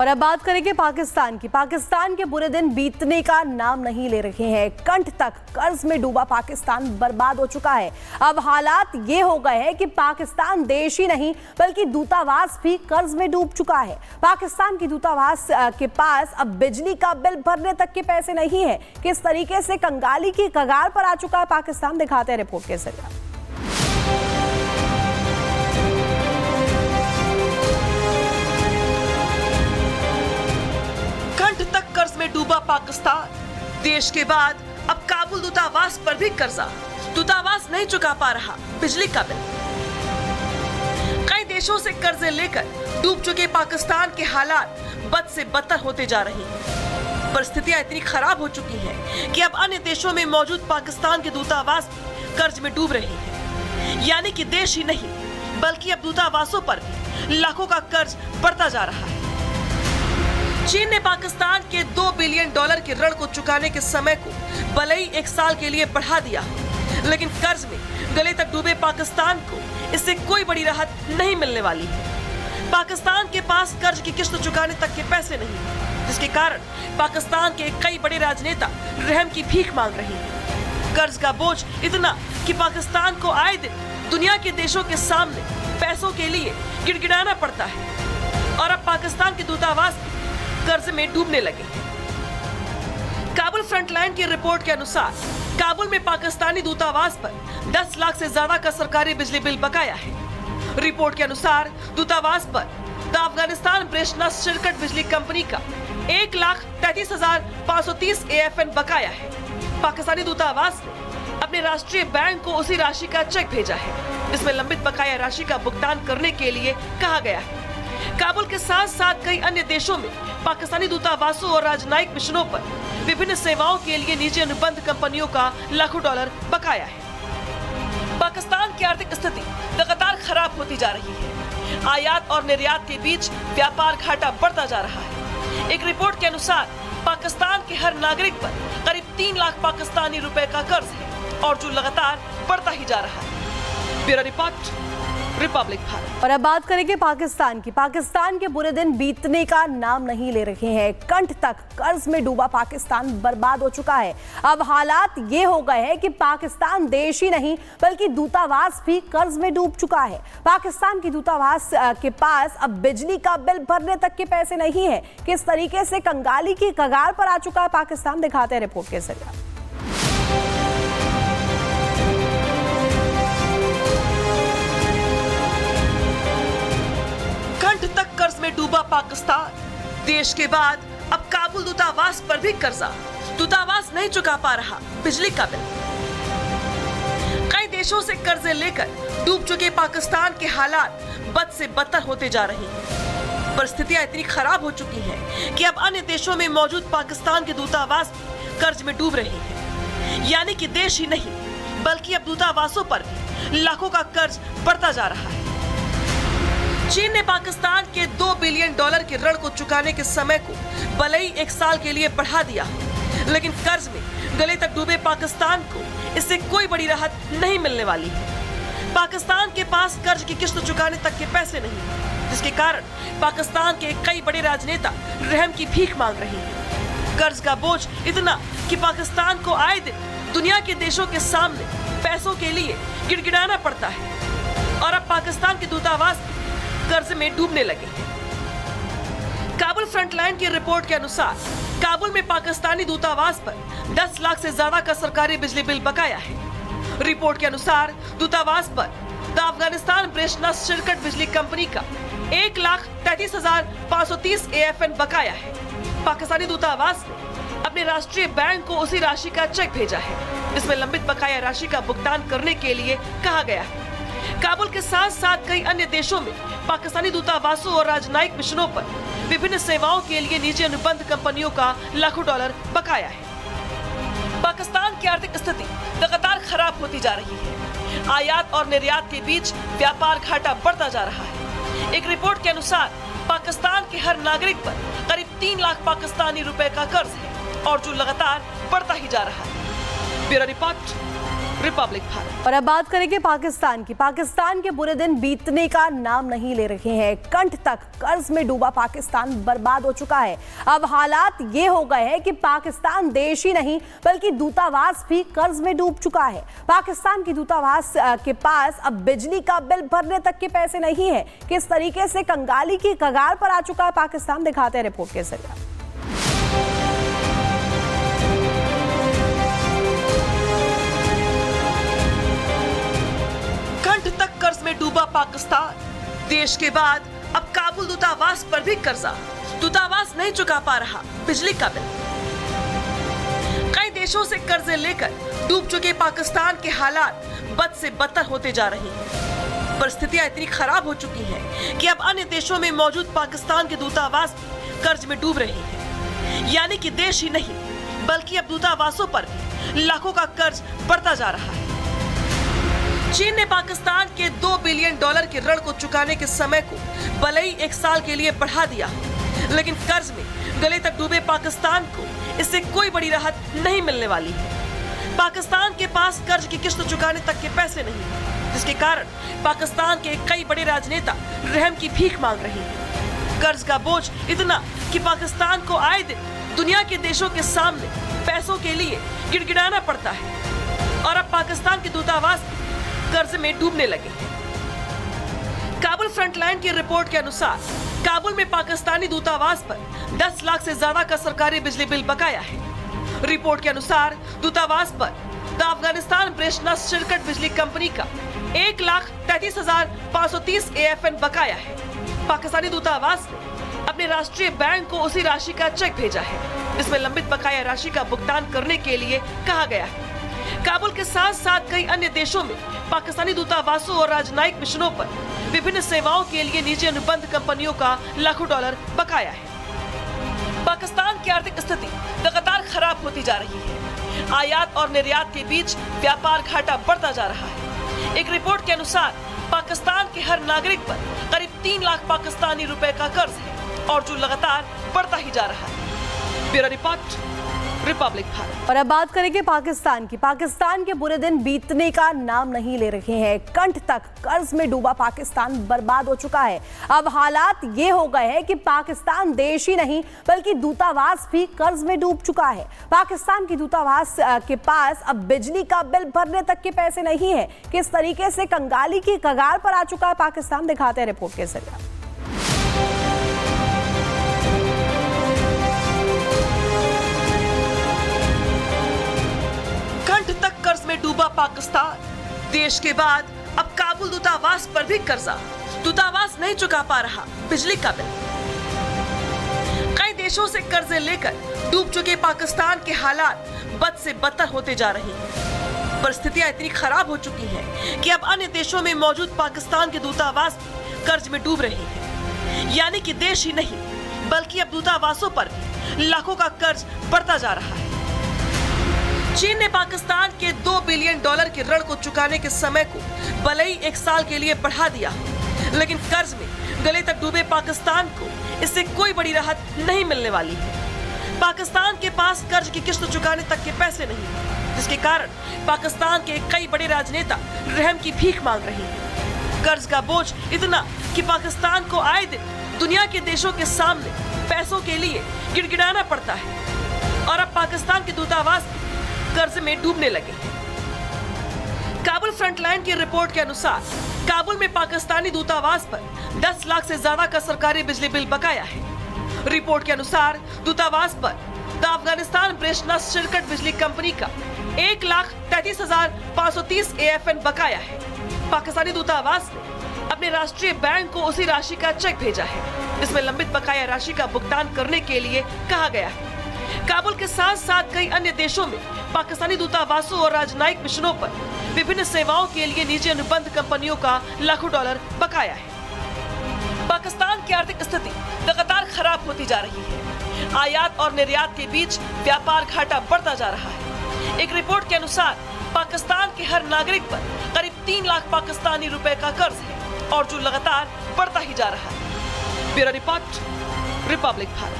अब बात करेंगे पाकिस्तान की। पाकिस्तान के बुरे दिन बीतने का नाम नहीं ले रहे हैं। कंठ तक कर्ज में डूबा पाकिस्तान बर्बाद हो चुका है। अब हालात ये हो गए हैं कि पाकिस्तान देश ही नहीं बल्कि दूतावास भी कर्ज में डूब चुका है। पाकिस्तान की दूतावास के पास अब बिजली का बिल भरने तक के पैसे नहीं है। किस तरीके से कंगाली की कगार पर आ चुका है पाकिस्तान, दिखाते हैं रिपोर्ट के जरिए। कर्ज में डूबा पाकिस्तान। देश के बाद अब काबुल दूतावास पर भी कर्जा। दूतावास नहीं चुका पा रहा बिजली का बिल। कई देशों से कर्जे लेकर डूब चुके पाकिस्तान के हालात बद से बदतर होते जा रहे हैं। परिस्थितियां इतनी खराब हो चुकी हैं कि अब अन्य देशों में मौजूद पाकिस्तान के दूतावास कर्ज में डूब रहे हैं। यानी कि देश ही नहीं बल्कि अब दूतावासों पर भी लाखों का कर्ज बढ़ता जा रहा है। चीन ने पाकिस्तान के $2 बिलियन के ऋण को चुकाने के समय को भले ही 1 साल के लिए बढ़ा दिया, लेकिन कर्ज में गले तक डूबे पाकिस्तान को इससे कोई बड़ी राहत नहीं मिलने वाली है। पाकिस्तान के पास कर्ज की किस्त चुकाने तक के पैसे नहीं, जिसके कारण पाकिस्तान के कई बड़े राजनेता रहम की भीख मांग रहे हैं। कर्ज का बोझ इतना कि पाकिस्तान को आए दिन दुनिया के देशों के सामने पैसों के लिए गिड़गिड़ाना पड़ता है और अब पाकिस्तान के दूतावास कर्ज में डूबने लगे हैं। काबुल फ्रंटलाइन की रिपोर्ट के अनुसार काबुल में पाकिस्तानी दूतावास पर 10 लाख से ज्यादा का सरकारी बिजली बिल बकाया है। रिपोर्ट के अनुसार दूतावास पर द अफगानिस्तान ब्रेशना शिरकट बिजली कंपनी का 1,33,530 AFN बकाया है। पाकिस्तानी दूतावास ने अपने राष्ट्रीय बैंक को उसी राशि का चेक भेजा है, जिसमें लंबित बकाया राशि का भुगतान करने के लिए कहा गया है। काबुल के साथ साथ कई अन्य देशों में पाकिस्तानी दूतावासों और राजनयिक मिशनों पर विभिन्न सेवाओं के लिए निजी अनुबंध कंपनियों का लाखों डॉलर बकाया है। पाकिस्तान की आर्थिक स्थिति लगातार खराब होती जा रही है। आयात और निर्यात के बीच व्यापार घाटा बढ़ता जा रहा है। एक रिपोर्ट के अनुसार पाकिस्तान के हर नागरिक पर करीब 3 लाख पाकिस्तानी रुपए का कर्ज है और जो लगातार बढ़ता ही जा रहा है। Bureau report, Republic Bharat. और अब बात करेंगे पाकिस्तान की। पाकिस्तान के बुरे दिन बीतने का नाम नहीं ले रहे हैं। कंठ तक कर्ज में डूबा पाकिस्तान बर्बाद हो चुका है। अब हालात ये हो गए हैं कि पाकिस्तान देश ही नहीं बल्कि दूतावास भी कर्ज में डूब चुका है। पाकिस्तान की दूतावास के पास अब बिजली का बिल भरने तक के पैसे नहीं है। किस तरीके से कंगाली की कगार पर आ चुका है पाकिस्तान, दिखाते हैं रिपोर्ट के जरिए। कर्ज में डूबा पाकिस्तान। देश के बाद अब काबुल दूतावास पर भी कर्जा। दूतावास नहीं चुका पा रहा बिजली का बिल। कई देशों से कर्जे लेकर डूब चुके पाकिस्तान के हालात बद से बदतर होते जा रहे हैं। परिस्थितियां इतनी खराब हो चुकी हैं कि अब अन्य देशों में मौजूद पाकिस्तान के दूतावास कर्ज में डूब रहे हैं। यानी कि देश ही नहीं बल्कि अब दूतावासों पर भी लाखों का कर्ज बढ़ता जा रहा है। चीन ने पाकिस्तान के $2 बिलियन के ऋण को चुकाने के समय को भले ही 1 साल के लिए बढ़ा दिया, लेकिन कर्ज में गले तक डूबे पाकिस्तान को इससे कोई बड़ी राहत नहीं मिलने वाली है। पाकिस्तान के पास कर्ज की किस्त चुकाने तक के पैसे नहीं, जिसके कारण पाकिस्तान के कई बड़े राजनेता रहम की भीख मांग रहे हैं। कर्ज का बोझ इतना कि पाकिस्तान को आए दिन दुनिया के देशों के सामने पैसों के लिए गिड़गिड़ाना पड़ता है और अब पाकिस्तान के दूतावास कर्ज में डूबने लगे हैं। काबुल फ्रंटलाइन की रिपोर्ट के अनुसार काबुल में पाकिस्तानी दूतावास पर 10 लाख से ज्यादा का सरकारी बिजली बिल बकाया है। रिपोर्ट के अनुसार दूतावास पर द अफगानिस्तान ब्रेशना शिरकट बिजली कंपनी का 1,33,530 AFN बकाया है। पाकिस्तानी दूतावास ने अपने राष्ट्रीय बैंक को उसी राशि का चेक भेजा है, जिसमें लंबित बकाया राशि का भुगतान करने के लिए कहा गया है। काबुल के साथ साथ कई अन्य देशों में पाकिस्तानी दूतावासों और राजनयिक मिशनों पर विभिन्न सेवाओं के लिए निजी अनुबंध कंपनियों का लाखों डॉलर बकाया है। पाकिस्तान की आर्थिक स्थिति लगातार खराब होती जा रही है। आयात और निर्यात के बीच व्यापार घाटा बढ़ता जा रहा है। एक रिपोर्ट के अनुसार पाकिस्तान के हर नागरिक पर करीब 3 लाख पाकिस्तानी रुपए का कर्ज है और जो लगातार बढ़ता ही जा रहा है। Bureau report, Republic Bharat. और अब बात करेंगे पाकिस्तान की। पाकिस्तान के बुरे दिन बीतने का नाम नहीं ले रहे हैं। कंठ तक कर्ज में डूबा पाकिस्तान बर्बाद हो चुका है। अब हालात ये हो गए हैं कि पाकिस्तान देश ही नहीं बल्कि दूतावास भी कर्ज में डूब चुका है। पाकिस्तान की दूतावास के पास अब बिजली का बिल भरने तक के पैसे नहीं है। किस तरीके से कंगाली की कगार पर आ चुका है पाकिस्तान, दिखाते हैं रिपोर्ट के जरिए। कर्ज में डूबा पाकिस्तान, देश के बाद अब काबुल दूतावास पर भी कर्जा। दूतावास नहीं चुका पा रहा बिजली का बिल। कई देशों से कर्जे लेकर डूब चुके पाकिस्तान के हालात बद से बदतर होते जा रहे हैं। परिस्थितियां इतनी खराब हो चुकी हैं कि अब अन्य देशों में मौजूद पाकिस्तान के दूतावास भी कर्ज में डूब रहे हैं। यानी कि देश ही नहीं बल्कि अब दूतावासों पर भी लाखों का कर्ज बढ़ता जा रहा है। चीन ने पाकिस्तान के $2 बिलियन के ऋण को चुकाने के समय को भले ही 1 साल के लिए बढ़ा दिया, लेकिन कर्ज में गले तक डूबे पाकिस्तान को इससे कोई बड़ी राहत नहीं मिलने वाली है। पाकिस्तान के पास कर्ज की किस्त चुकाने तक के पैसे नहीं, जिसके कारण पाकिस्तान के कई बड़े राजनेता रहम की भीख मांग रहे हैं। कर्ज का बोझ इतना कि पाकिस्तान को आए दिन दुनिया के देशों के सामने पैसों के लिए गिड़गिड़ाना पड़ता है और अब पाकिस्तान के दूतावास कर्ज में डूबने लगे हैं। काबुल फ्रंटलाइन की रिपोर्ट के अनुसार काबुल में पाकिस्तानी दूतावास पर 10 लाख से ज्यादा का सरकारी बिजली बिल बकाया है। रिपोर्ट के अनुसार दूतावास पर द अफगानिस्तान ब्रेशना शिरकट बिजली कंपनी का 1,33,530 AFN बकाया है। पाकिस्तानी दूतावास ने अपने राष्ट्रीय बैंक को उसी राशि का चेक भेजा है, जिसमें लंबित बकाया राशि का भुगतान करने के लिए कहा गया है। काबुल के साथ साथ कई अन्य देशों में पाकिस्तानी दूतावासों और राजनयिक मिशनों पर विभिन्न सेवाओं के लिए निजी अनुबंध कंपनियों का लाखों डॉलर बकाया है। पाकिस्तान की आर्थिक स्थिति लगातार खराब होती जा रही है। आयात और निर्यात के बीच व्यापार घाटा बढ़ता जा रहा है। एक रिपोर्ट के अनुसार पाकिस्तान के हर नागरिक पर करीब 3 लाख पाकिस्तानी रुपए का कर्ज है और जो लगातार बढ़ता ही जा रहा है। Bureau report, Republic Bharat. और अब बात करेंगे पाकिस्तान की। पाकिस्तान के बुरे दिन बीतने का नाम नहीं ले रहे हैं। कंठ तक कर्ज में डूबा पाकिस्तान बर्बाद हो चुका है। अब हालात ये हो गए हैं कि पाकिस्तान देश ही नहीं बल्कि दूतावास भी कर्ज में डूब चुका है। पाकिस्तान की दूतावास के पास अब बिजली का बिल भरने तक के पैसे नहीं है। किस तरीके से कंगाली की कगार पर आ चुका है पाकिस्तान, दिखाते हैं रिपोर्ट के जरिए। कर्ज में डूबा पाकिस्तान, देश के बाद अब काबुल दूतावास पर भी कर्जा। दूतावास नहीं चुका पा रहा बिजली का बिल। कई देशों से कर्जे लेकर डूब चुके पाकिस्तान के हालात बद से बदतर होते जा रहे हैं। परिस्थितियां इतनी खराब हो चुकी हैं कि अब अन्य देशों में मौजूद पाकिस्तान के दूतावास भी कर्ज में डूब रहे हैं। यानी कि देश ही नहीं बल्कि अब दूतावासों पर भी लाखों का कर्ज बढ़ता जा रहा है। चीन ने पाकिस्तान के $2 बिलियन के ऋण को चुकाने के समय को भले ही 1 साल के लिए बढ़ा दिया, लेकिन कर्ज में गले तक डूबे पाकिस्तान को इससे कोई बड़ी राहत नहीं मिलने वाली है। पाकिस्तान के पास कर्ज की किस्त चुकाने तक के पैसे नहीं, जिसके कारण पाकिस्तान के कई बड़े राजनेता रहम की भीख मांग रहे हैं। कर्ज का बोझ इतना कि पाकिस्तान को आए दिन दुनिया के देशों के सामने पैसों के लिए गिड़गिड़ाना पड़ता है और अब पाकिस्तान के दूतावास कर्ज में डूबने लगे हैं। काबुल फ्रंटलाइन की रिपोर्ट के अनुसार काबुल में पाकिस्तानी दूतावास पर 10 लाख से ज्यादा का सरकारी बिजली बिल बकाया है। रिपोर्ट के अनुसार दूतावास पर द अफगानिस्तान ब्रेशना शिरकट बिजली कंपनी का 1,33,530 AFN बकाया है। पाकिस्तानी दूतावास ने अपने राष्ट्रीय बैंक को उसी राशि का चेक भेजा है, जिसमें लंबित बकाया राशि का भुगतान करने के लिए कहा गया है। काबुल के साथ साथ कई अन्य देशों में पाकिस्तानी दूतावासों और राजनयिक मिशनों पर विभिन्न सेवाओं के लिए निजी अनुबंध कंपनियों का लाखों डॉलर बकाया है। पाकिस्तान की आर्थिक स्थिति लगातार खराब होती जा रही है। आयात और निर्यात के बीच व्यापार घाटा बढ़ता जा रहा है। एक रिपोर्ट के अनुसार पाकिस्तान के हर नागरिक पर करीब 3 लाख पाकिस्तानी रुपए का कर्ज है और जो लगातार बढ़ता ही जा रहा है। Bureau report, Republic Bharat.